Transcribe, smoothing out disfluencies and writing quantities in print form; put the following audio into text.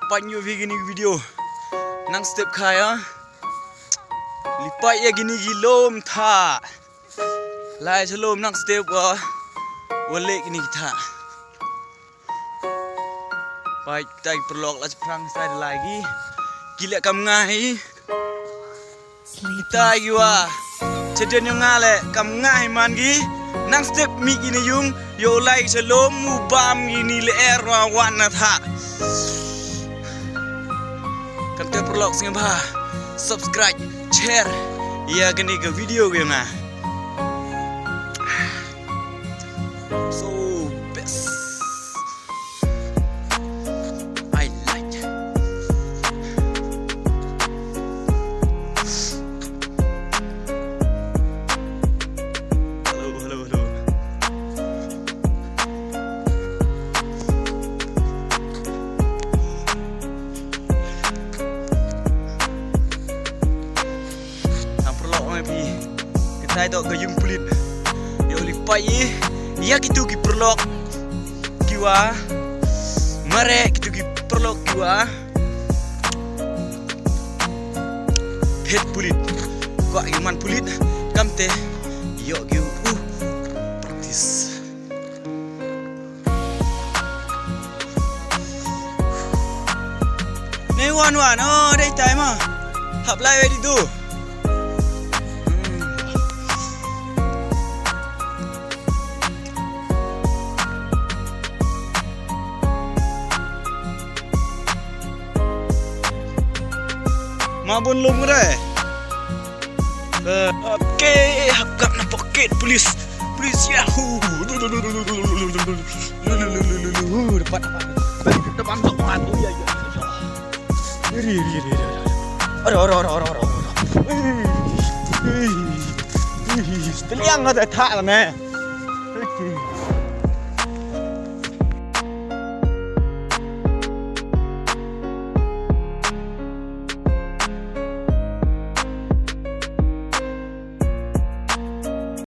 Panyo gini video nang step kaya lipat ya gini gilom tha lai selom nang step wale gini kita baik tai perlok lah perang saya lagi gila kam ngai kita giwa ceden yang ngale kam ngai man gi nang step mi gini yung yo lai selom mubam gini le erwa wana tha kan te perlok sing ba subscribe share ya gini ke video gue na so best I like hello kita itu gayung pelit yo lipai ya gitu ki perlok kiwa mare gitu ki perlok kiwa pet pelit kok iman pelit kamte yo giu praktis nih wan oh dai tai mah hap lai wedi tu mabun lum re oke hakap na pocket police yahoo depan depan ya ri ora teliang ada tak lah